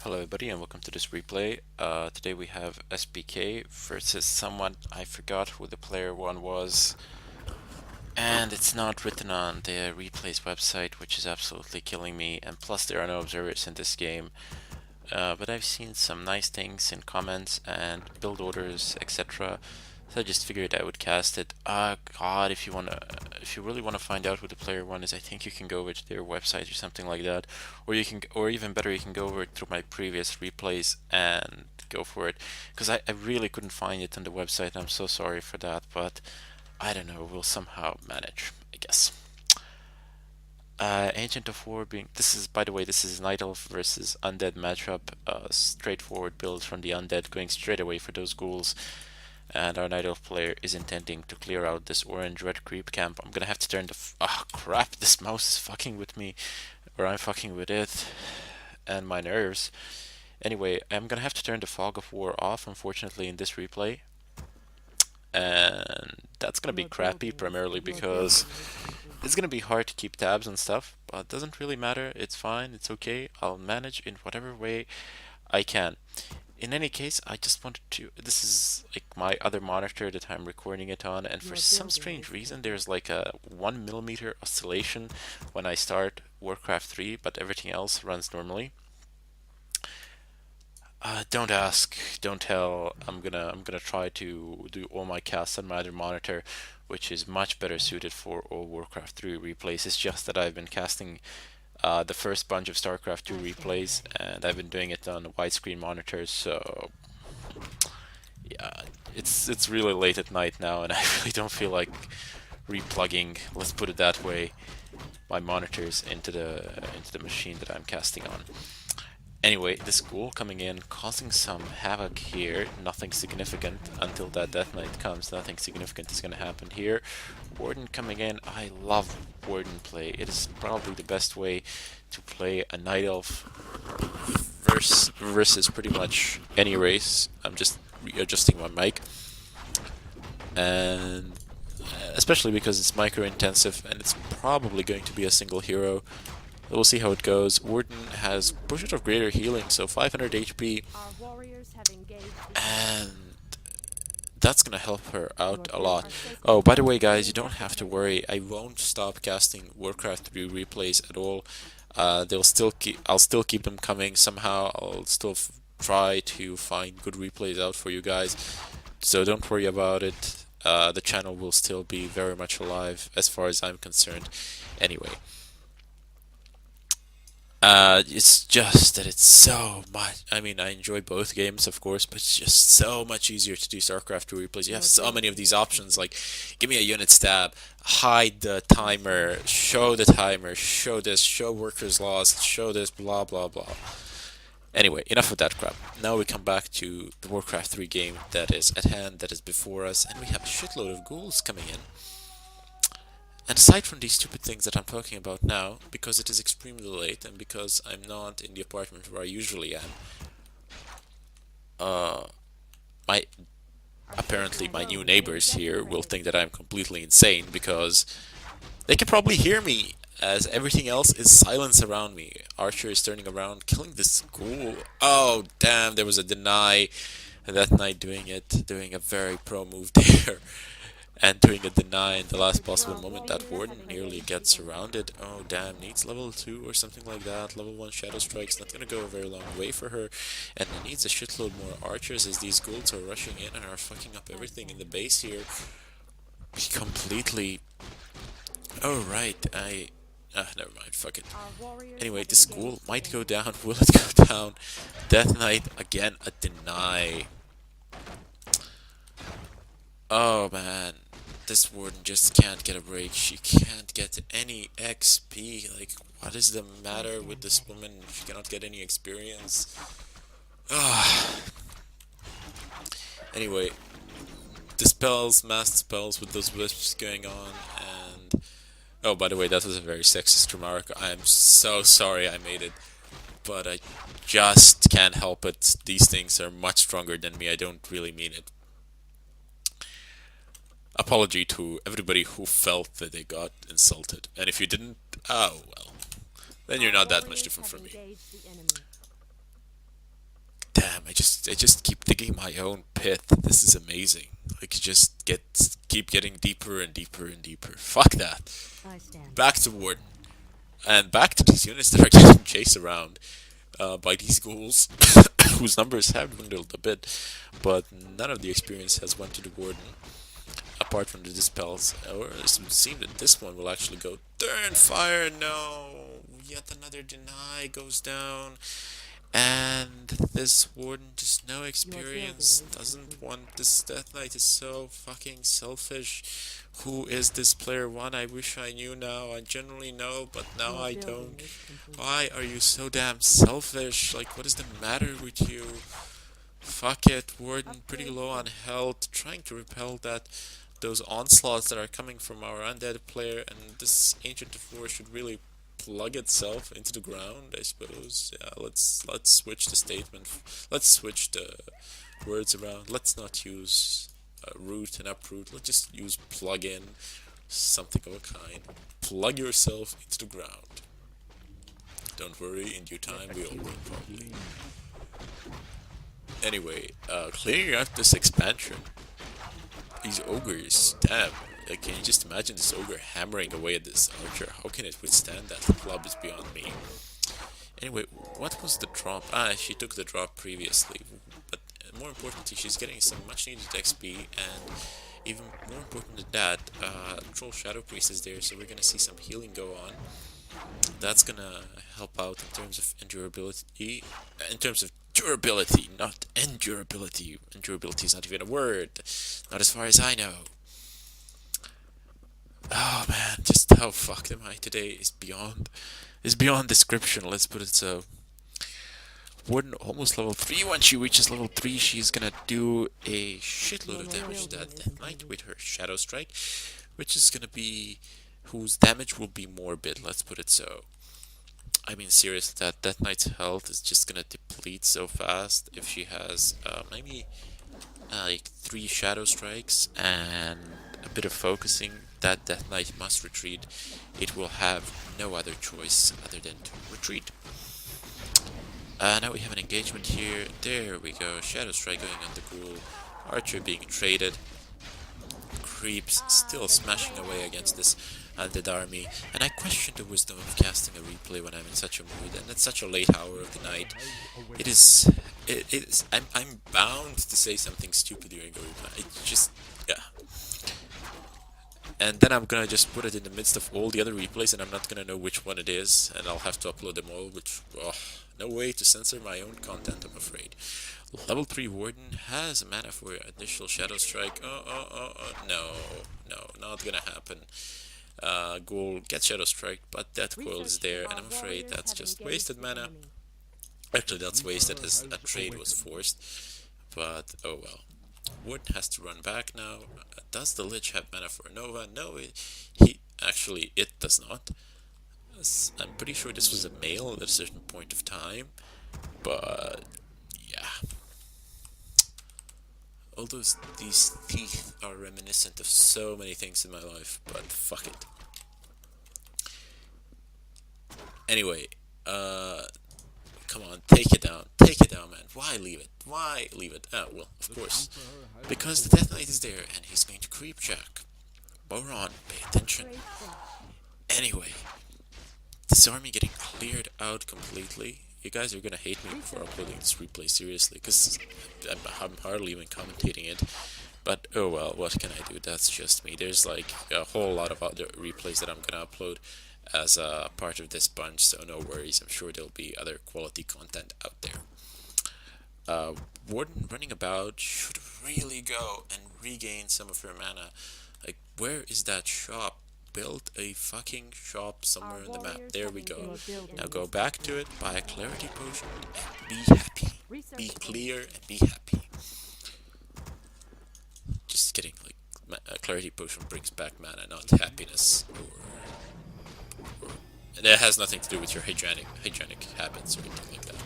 Hello everybody and welcome to this replay. Today we have SPK versus someone, I forgot who the player one was, and it's not written on the replays website, which is absolutely killing me, and plus there are no observers in this game. But I've seen some nice things in comments and build orders, etc. So I just figured I would cast it. God, if you really wanna find out who the player one is, I think you can go over to their website or something like that, or even better, you can go over through my previous replays and go for it, because I really couldn't find it on the website. I'm so sorry for that, but I don't know. We'll somehow manage, I guess. Agent of War being this is by the way this is Night Elf versus Undead matchup. Straightforward build from the Undead, going straight away for those ghouls, and our Night Elf player is intending to clear out this orange red creep camp. I'm gonna have to turn the oh crap! This mouse is fucking with me, or I'm fucking with it, and my nerves. Anyway, I'm gonna have to turn the Fog of War off, unfortunately, in this replay, and that's gonna be crappy primarily because it's gonna be hard to keep tabs and stuff, but it doesn't really matter. It's fine. It's okay. I'll manage in whatever way I can. In any case, I just wanted to. This is like my other monitor that I'm recording it on, and for some strange reason, there's like a 1 millimeter oscillation when I start Warcraft 3, but everything else runs normally. Don't ask, don't tell. I'm gonna try to do all my casts on my other monitor, which is much better suited for all Warcraft 3 replays. It's just that I've been casting the first bunch of StarCraft 2 replays, and I've been doing it on widescreen monitors. So yeah, it's really late at night now, and I really don't feel like replugging. Let's put it that way. My monitors into the machine that I'm casting on. Anyway, this ghoul coming in, causing some havoc here. Nothing significant until that Death Knight comes. Nothing significant is going to happen here. Warden coming in. I love Warden play. It is probably the best way to play a Night Elf versus pretty much any race. I'm just readjusting my mic. And especially because it's micro intensive and it's probably going to be a single hero. We'll see how it goes. Warden has Bushel of Greater Healing, so 500 HP, and that's gonna help her out a lot. Oh, by the way, guys, you don't have to worry. I won't stop casting Warcraft 3 replays at all. They'll still keep. I'll still keep them coming somehow. I'll still try to find good replays out for you guys. So don't worry about it. The channel will still be very much alive as far as I'm concerned. Anyway. It's just that it's so much. I mean, I enjoy both games, of course, but it's just so much easier to do StarCraft 2 replays. You have so many of these options, like give me a unit stab, hide the timer, show this, show workers lost, show this, blah blah blah. Anyway, enough of that crap. Now we come back to the Warcraft 3 game that is at hand, that is before us, and we have a shitload of ghouls coming in. And aside from these stupid things that I'm talking about now, because it is extremely late and because I'm not in the apartment where I usually am, uh, my apparently my new neighbors here will think that I'm completely insane because they can probably hear me as everything else is silence around me. Archer is turning around, killing this ghoul. Oh damn! There was a deny. That Knight doing a very pro move there. And doing a deny in the last possible moment. That Warden nearly gets surrounded. Oh damn, needs level 2 or something like that. Level 1 Shadow Strike's not gonna go a very long way for her. And it needs a shitload more archers as these ghouls are rushing in and are fucking up everything in the base here. Completely. Oh right, never mind, fuck it. Anyway, this ghoul might go down. Will it go down? Death Knight, again, a deny. Oh man, this warden just can't get a break. She can't get any XP. Like, what is the matter with this woman? She cannot get any experience. Ah. Anyway, dispels, mass dispels with those wisps going on, and oh, by the way, that was a very sexist remark. I'm so sorry I made it, but I just can't help it. These things are much stronger than me. I don't really mean it. Apology to everybody who felt that they got insulted. And if you didn't, oh well. Then you're not that much different from me. Damn, I just keep digging my own pit. This is amazing. Like just keep getting deeper and deeper and deeper. Fuck that. I stand Back to corrected. Warden. And back to these units that are getting chased around by these ghouls, whose numbers have dwindled a bit, but none of the experience has went to the Warden, apart from the dispels. Or it would seem that this one will actually go. Turn fire, no! Yet another deny goes down. And this warden just no Your building experience, needs doesn't improvement. want this Death Knight is so fucking selfish. Who is this player one? I wish I knew now. I generally know, but now Your I building don't. needs improvement. Why are you so damn selfish? Like, what is the matter with you? Fuck it, Warden, pretty Upgrade low on complete. health, trying to repel those onslaughts that are coming from our undead player, and this Ancient of War should really plug itself into the ground, I suppose. Yeah, let's switch the statement. Let's switch the words around. Let's not use root and uproot. Let's just use plug in, something of a kind. Plug yourself into the ground. Don't worry, in due time we all will probably. Anyway, clearing out this expansion, these ogres, damn. Like, can you just imagine this ogre hammering away at this archer? How can it withstand that? The club is beyond me. Anyway, what was the drop? Ah, she took the drop previously. But more importantly, she's getting some much needed XP, and even more important than that, Troll Shadow Priest is there, so we're gonna see some healing go on. That's gonna help out in terms of endurability. In terms of durability, not endurability. Endurability is not even a word. Not as far as I know. Oh man, just how fucked am I today is beyond description. Let's put it so. Warden almost level 3. When she reaches level 3, she's gonna do a shitload of Your damage to building that is Death Knight improving. with her Shadow Strike, which is gonna be whose damage will be morbid. Let's put it so. I mean, seriously, that Death Knight's health is just gonna deplete so fast if she has maybe like 3 Shadow Strikes and a bit of focusing. That Death Knight must retreat. It will have no other choice other than to retreat. Now we have an engagement here. There we go. Shadow Strike going on the Ghoul. Archer being traded. Creeps still smashing away against this undead army. And I question the wisdom of casting a replay when I'm in such a mood and at such a late hour of the night. It is. It is. I'm bound to say something stupid during a replay. It's just. Yeah. And then I'm gonna just put it in the midst of all the other replays, and I'm not gonna know which one it is, and I'll have to upload them all, which, oh, no way to censor my own content, I'm afraid. Level 3 Warden has a mana for initial Shadow Strike. No, no, not gonna happen. Ghoul gets Shadow Strike, but that coil is Research there, team. and Our I'm afraid warriors that's have just engaged wasted the mana. enemy. Actually, that's wasted as a trade was forced, but oh well. Warden has to run back now. Does the Lich have mana for a Nova? No, it does not. I'm pretty sure this was a male at a certain point of time, but yeah. Although these teeth are reminiscent of so many things in my life, but fuck it. Anyway, come on, take it down, man. Why leave it? Why leave it? Ah, well, of course, because the Death Knight is there and he's going to creep check. Moron, pay attention. Upgrade set. Anyway, this army getting cleared out completely. You guys are gonna hate me for Research uploading team. this replay seriously, because I'm hardly even commentating it. But oh well, what can I do? That's just me. There's like a whole lot of other replays that I'm gonna upload as a part of this bunch, so no worries. I'm sure there'll be other quality content out there. Uh, Warden running about should really go and regain some of her mana. Like, where is that shop? Build a fucking shop Our somewhere on the map. warriors There have we go. engaged the Now enemy. go back to it, buy a clarity potion, and be happy. Be Research team. clear and be happy. Just kidding. Like, a clarity potion brings back mana, not happiness. Or and that has nothing to do with your hygienic habits or anything like that.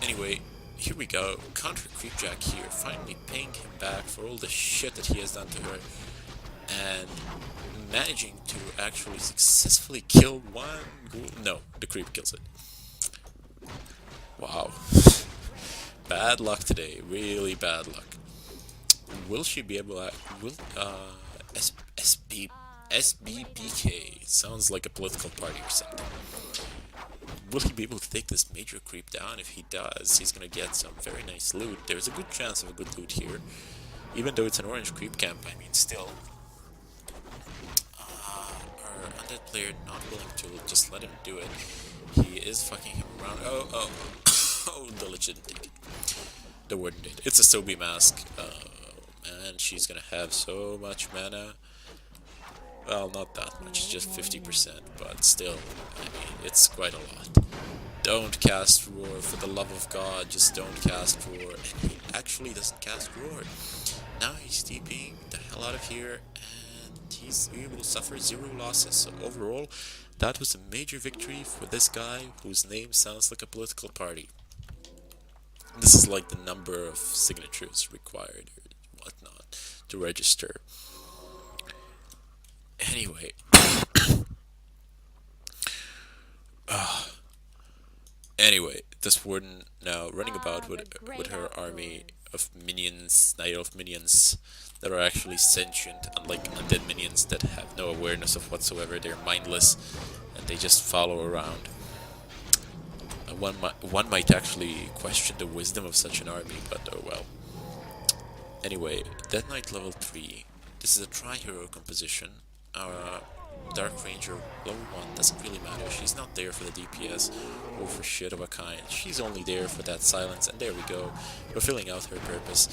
Anyway, here we go. Counter Creepjack here, finally paying him back for all the shit that he has done to her, and managing to actually successfully kill one ghoul. No, the creep kills it. Wow. Bad luck today, really bad luck. Will she be able to... Will, SBPK sounds like a political party or something. Will he be able to take this major creep down? If he does, he's gonna get some very nice loot. There's a good chance of a good loot here. Even though it's an orange creep camp, I mean, still. Our undead player not willing to just let him do it. He is fucking him around. Oh, oh, the legend did. The warden did. It's a Sobi mask. Man, she's gonna have so much mana. Well, not that much, just 50%, but still, I mean, it's quite a lot. Don't cast Roar, for the love of God, just don't cast Roar. And he actually doesn't cast Roar. Now he's TPing the hell out of here, and he's able to suffer 0 losses. So overall, that was a major victory for this guy, whose name sounds like a political party. This is like the number of signatures required, or whatnot, to register. Anyway, anyway, this warden now running about with her army of minions, Night Elf minions, that are actually sentient, unlike undead minions that have no awareness of whatsoever. They're mindless, and they just follow around. One might actually question the wisdom of such an army, but oh well. Anyway, Dead Knight level 3. This is a tri-hero composition. Our Dark Ranger level 1 doesn't really matter. She's not there for the DPS or for shit of a kind. She's only there for that silence, and there we go. We're filling out her purpose.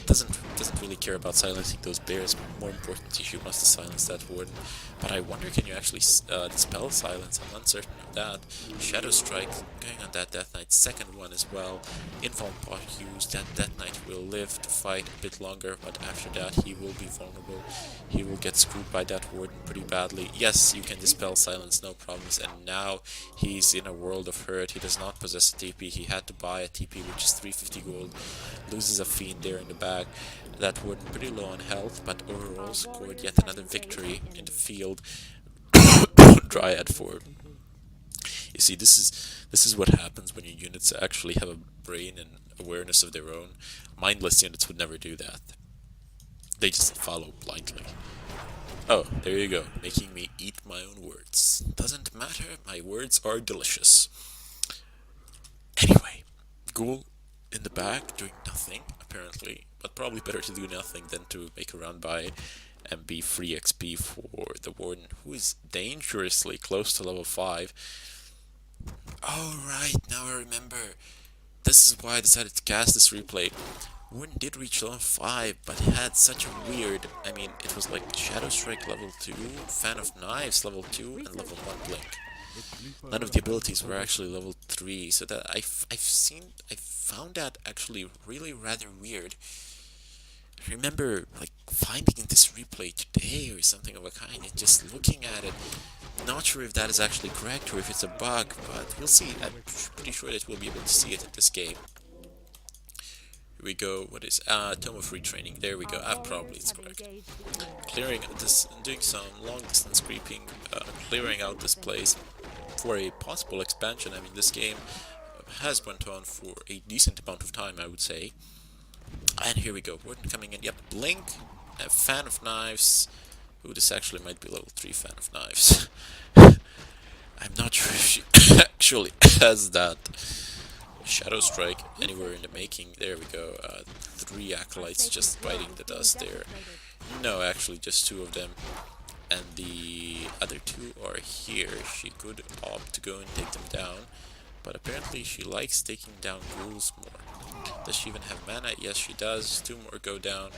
Doesn't really care about silencing those bears. More importantly, she wants to silence that warden. But I wonder, can you actually dispel silence? I'm uncertain of that. Shadow Strike going on that Death Knight, second one as well. Invuln pot used. That Death Knight will live to fight a bit longer, but after that he will be vulnerable. He will get screwed by that warden pretty badly. Yes, you can dispel silence, no problems. And now he's in a world of hurt. He does not possess a TP. He had to buy a TP, which is 350 gold. Loses a fiend there in the back. That warden pretty low on health, but overall scored yet another victory in the field. Dryad form. You see, this is what happens when your units actually have a brain and awareness of their own. Mindless units would never do that. They just follow blindly. Oh, there you go, making me eat my own words. Doesn't matter, my words are delicious. Anyway, Ghoul in the back doing nothing, apparently, but probably better to do nothing than to make a run by and be free XP for the warden, who is dangerously close to level 5. Oh right, now I remember. This is why I decided to cast this replay. Warden did reach level 5, but it had such a weird... I mean, it was like Shadow Strike level 2, Fan of Knives level 2, and level 1 Blink. None of the abilities were actually level 3, so that I found that actually really rather weird. I remember like finding this replay today or something of a kind and just looking at it. Not sure if that is actually correct or if it's a bug, but we'll see. I'm pretty sure that we'll be able to see it in this game. Here we go. What is Tome of Retraining? There we go. Probably it's correct. Clearing this, doing some long distance creeping, clearing out this place for a possible expansion. I mean, this game has went on for a decent amount of time, I would say. And here we go. Warden coming in. Yep, Blink, a Fan of Knives. Ooh, this actually might be level 3 Fan of Knives. I'm not sure if she actually has that. Shadow Strike anywhere in the making. There we go. 3 Acolytes just biting the dust there. No, actually just 2 of them. And the other 2 are here. She could opt to go and take them down. But apparently she likes taking down ghouls more. Does she even have mana? Yes, she does. 2 more go down.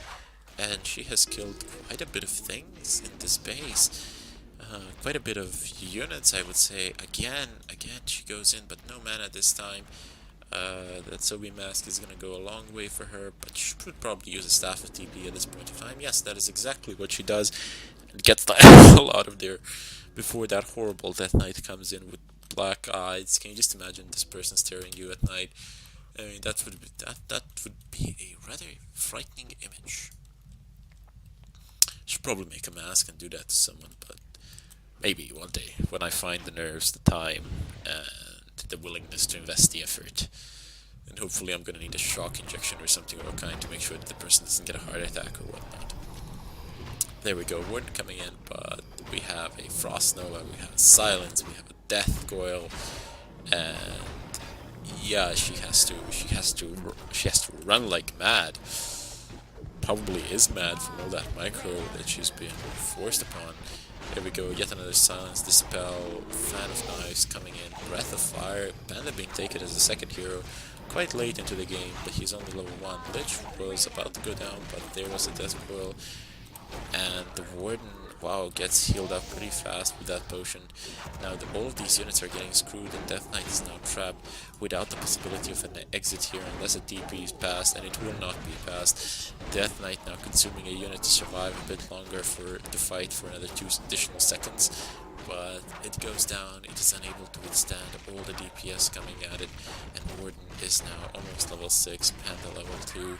And she has killed quite a bit of things in this base. Quite a bit of units, I would say. Again, she goes in, but no mana this time. That Sobi Mask is gonna go a long way for her, but she should probably use a Staff of TP at this point of time. Yes, that is exactly what she does. And gets the hell out of there before that horrible Death Knight comes in with black eyes. Can you just imagine this person staring you at night? I mean, that would be a rather frightening image. Should probably make a mask and do that to someone, but maybe one day when I find the nerves, the time, and the willingness to invest the effort. And hopefully I'm gonna need a shock injection or something of a kind to make sure that the person doesn't get a heart attack or whatnot. There we go, Warden coming in, but we have a Frost Nova, we have Silence, we have a Death Coil, and yeah, she has to run like mad. Probably is mad from all that micro that she's being forced upon. Here we go, yet another Silence, Dispel, Fan of Knives coming in, Breath of Fire, Panda being taken as the second hero quite late into the game, but he's only level 1. Lich was about to go down, but there was a Death Coil, and the Warden, wow, gets healed up pretty fast with that potion. Now all of these units are getting screwed, and Death Knight is now trapped without the possibility of an exit here unless a DP is passed, and it will not be passed. Death Knight now consuming a unit to survive a bit longer for the fight for another 2 additional seconds, but it goes down, it is unable to withstand all the DPS coming at it, and Warden is now almost level 6, Panda level 2.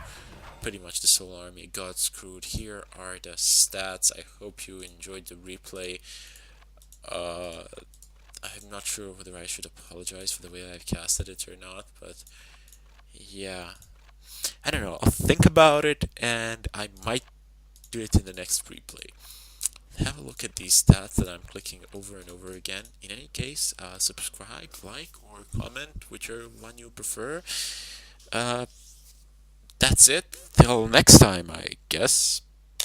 Pretty much the Soul Army got screwed. Here are the stats. I hope you enjoyed the replay. I'm not sure whether I should apologize for the way I've casted it or not, but yeah, I don't know. I'll think about it, and I might do it in the next replay. Have a look at these stats that I'm clicking over and over again. In any case, subscribe, like, or comment, whichever one you prefer. That's it. Till next time, I guess.